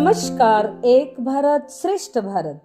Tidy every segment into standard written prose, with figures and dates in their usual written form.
नमस्कार। एक भारत श्रेष्ठ भारत,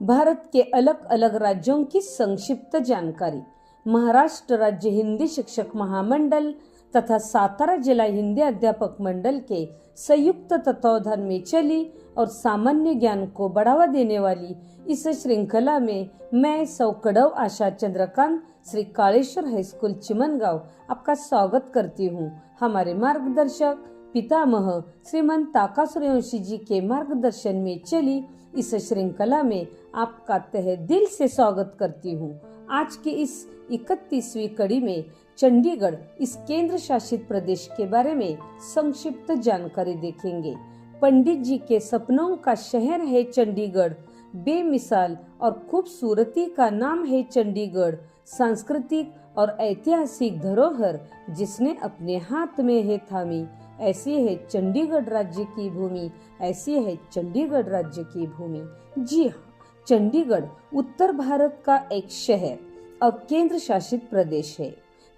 भारत के अलग अलग राज्यों की संक्षिप्त जानकारी। महाराष्ट्र राज्य हिंदी शिक्षक महामंडल तथा सातारा जिला हिंदी अध्यापक मंडल के संयुक्त तत्वावधान में चली और सामान्य ज्ञान को बढ़ावा देने वाली इस श्रृंखला में मैं सौकड़व आशा चंद्रकांत श्री कालेश्वर हाईस्कूल चिमनगांव आपका स्वागत करती हूँ। हमारे मार्गदर्शक पितामह श्रीमंत ताकासुरवंशी जी के मार्गदर्शन में चली इस श्रृंखला में आपका तहे दिल से स्वागत करती हूँ। आज के इस 31वीं कड़ी में चंडीगढ़ इस केंद्र शासित प्रदेश के बारे में संक्षिप्त जानकारी देखेंगे। पंडित जी के सपनों का शहर है चंडीगढ़, बेमिसाल और खूबसूरती का नाम है चंडीगढ़, सांस्कृतिक और ऐतिहासिक धरोहर जिसने अपने हाथ में है थामी, ऐसी है चंडीगढ़ राज्य की भूमि, ऐसी है चंडीगढ़ राज्य की भूमि। जी हाँ, चंडीगढ़ उत्तर भारत का एक शहर और केंद्र शासित प्रदेश है।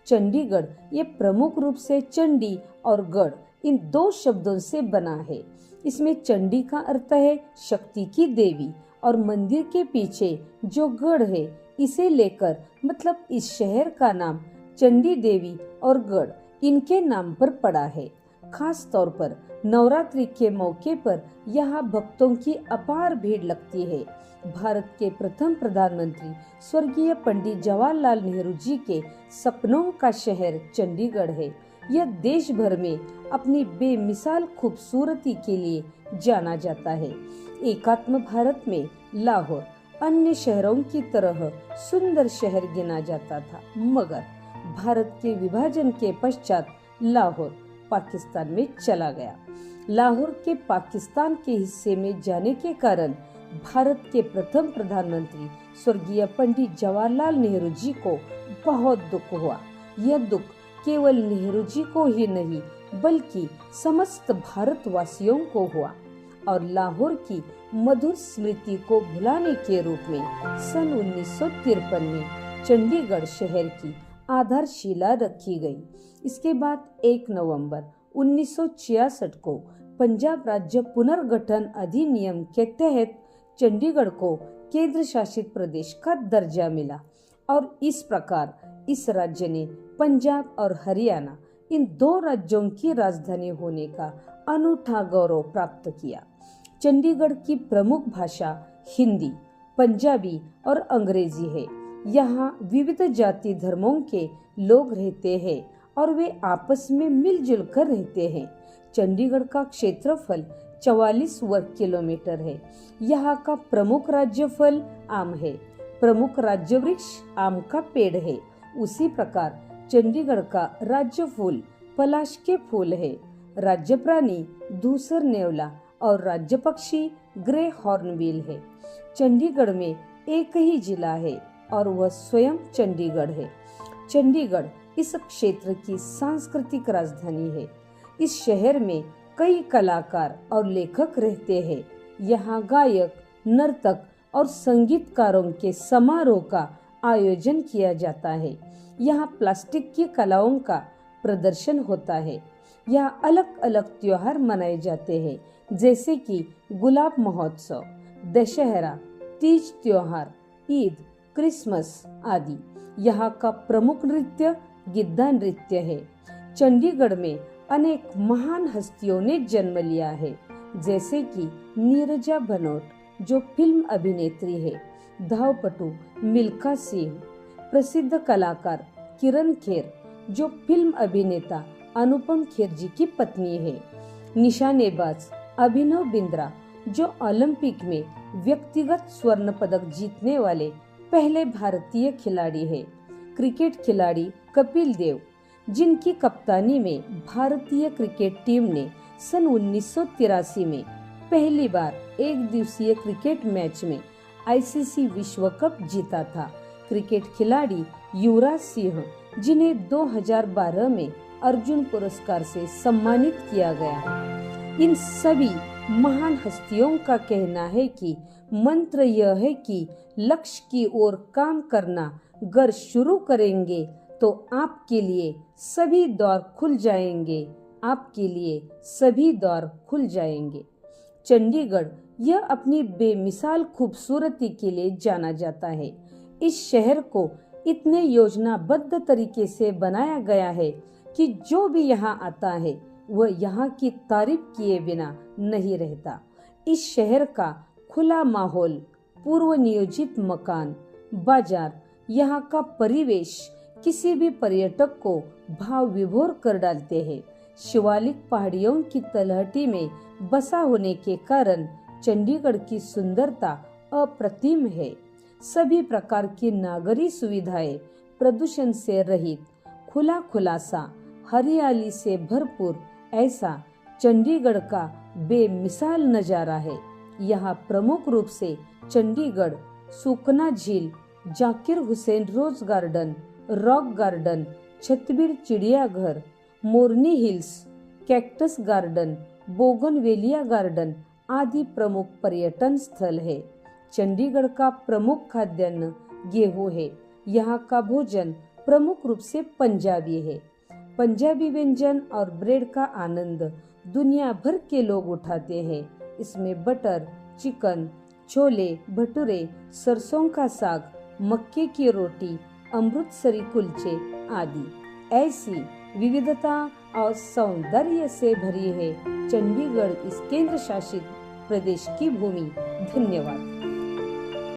चंडीगढ़ ये प्रमुख रूप से चंडी और गढ़ इन दो शब्दों से बना है। इसमें चंडी का अर्थ है शक्ति की देवी और मंदिर के पीछे जो गढ़ है इसे लेकर मतलब इस शहर का नाम चंडी देवी और गढ़ इनके नाम पर पड़ा है। खास तौर पर नवरात्रि के मौके पर यहाँ भक्तों की अपार भीड़ लगती है। भारत के प्रथम प्रधानमंत्री स्वर्गीय पंडित जवाहरलाल नेहरू जी के सपनों का शहर चंडीगढ़ है। यह देश भर में अपनी बेमिसाल खूबसूरती के लिए जाना जाता है। एकात्म भारत में लाहौर अन्य शहरों की तरह सुंदर शहर गिना जाता था, मगर भारत के विभाजन के पश्चात लाहौर पाकिस्तान में चला गया। लाहौर के पाकिस्तान के हिस्से में जाने के कारण भारत के प्रथम प्रधानमंत्री स्वर्गीय पंडित जवाहरलाल नेहरू जी को बहुत दुख हुआ। यह दुख केवल नेहरू जी को ही नहीं बल्कि समस्त भारतवासियों को हुआ और लाहौर की मधुर स्मृति को भुलाने के रूप में सन 1953 में चंडीगढ़ शहर की आधारशिला रखी गई। इसके बाद 1 नवंबर 1966 को पंजाब राज्य पुनर्गठन अधिनियम के तहत चंडीगढ़ को केंद्र शासित प्रदेश का दर्जा मिला और इस प्रकार इस राज्य ने पंजाब और हरियाणा इन दो राज्यों की राजधानी होने का अनूठा गौरव प्राप्त किया। चंडीगढ़ की प्रमुख भाषा हिंदी, पंजाबी और अंग्रेजी है। यहाँ विविध जाति धर्मों के लोग रहते हैं और वे आपस में मिलजुल कर रहते हैं। चंडीगढ़ का क्षेत्रफल 44 वर्ग किलोमीटर है। यहाँ का प्रमुख राज्य फल आम है। प्रमुख राज्य वृक्ष आम का पेड़ है। उसी प्रकार चंडीगढ़ का राज्य फूल पलाश के फूल है। राज्य प्राणी धूसर नेवला और राज्य पक्षी ग्रे हॉर्नबिल है। चंडीगढ़ में एक ही जिला है और वह स्वयं चंडीगढ़ है। चंडीगढ़ इस क्षेत्र की सांस्कृतिक राजधानी है। इस शहर में कई कलाकार और लेखक रहते हैं। यहाँ गायक, नर्तक और संगीतकारों के समारोह का आयोजन किया जाता है। यहाँ प्लास्टिक की कलाओं का प्रदर्शन होता है। यहाँ अलग अलग त्योहार मनाए जाते हैं जैसे कि गुलाब महोत्सव, दशहरा, तीज त्योहार, ईद, क्रिसमस आदि। यहाँ का प्रमुख नृत्य गिद्धा नृत्य है। चंडीगढ़ में अनेक महान हस्तियों ने जन्म लिया है जैसे कि नीरजा भनोट जो फिल्म अभिनेत्री है, धावपटु मिल्खा सिंह, प्रसिद्ध कलाकार किरण खेर जो फिल्म अभिनेता अनुपम खेर जी की पत्नी है, निशानेबाज अभिनव बिंद्रा जो ओलंपिक में व्यक्तिगत स्वर्ण पदक जीतने वाले पहले भारतीय खिलाड़ी है, क्रिकेट खिलाड़ी कपिल देव जिनकी कप्तानी में भारतीय क्रिकेट टीम ने सन 1983 में पहली बार एक दिवसीय क्रिकेट मैच में आईसीसी विश्व कप जीता था, क्रिकेट खिलाड़ी युवराज सिंह जिन्हें 2012 में अर्जुन पुरस्कार से सम्मानित किया गया। इन सभी महान हस्तियों का कहना है कि मंत्र यह है कि लक्ष्य की ओर काम करना अगर शुरू करेंगे तो आपके लिए सभी द्वार खुल जाएंगे, आपके लिए सभी द्वार खुल जाएंगे। चंडीगढ़ यह अपनी बेमिसाल खूबसूरती के लिए जाना जाता है। इस शहर को इतने योजनाबद्ध तरीके से बनाया गया है कि जो भी यहाँ आता है वह यहाँ की तारीफ किए बिना नहीं रहता। इस शहर का खुला माहौल, पूर्व नियोजित मकान, बाजार, यहाँ का परिवेश किसी भी पर्यटक को भाव विभोर कर डालते हैं। शिवालिक पहाड़ियों की तलहटी में बसा होने के कारण चंडीगढ़ की सुंदरता अप्रतिम है। सभी प्रकार की नागरिक सुविधाएं, प्रदूषण से रहित, खुला खुलासा, हरियाली से भरपूर ऐसा चंडीगढ़ का बेमिसाल नजारा है। यहाँ प्रमुख रूप से चंडीगढ़, सुकना झील, Zakir Hussain rose garden, rock garden, Chhatbir चिड़ियाघर, Morni hills, cactus garden, bougainvillea garden आदि प्रमुख पर्यटन स्थल है। चंडीगढ़ का प्रमुख खाद्यान्न गेहूं है। यहाँ का भोजन प्रमुख रूप से पंजाबी है। पंजाबी व्यंजन और ब्रेड का आनंद दुनिया भर के लोग उठाते हैं। इसमें बटर चिकन, छोले भटूरे, सरसों का साग, मक्के की रोटी, अमृतसरी कुलचे आदि। ऐसी विविधता और सौंदर्य से भरी है चंडीगढ़ इस केंद्र शासित प्रदेश की भूमि। धन्यवाद।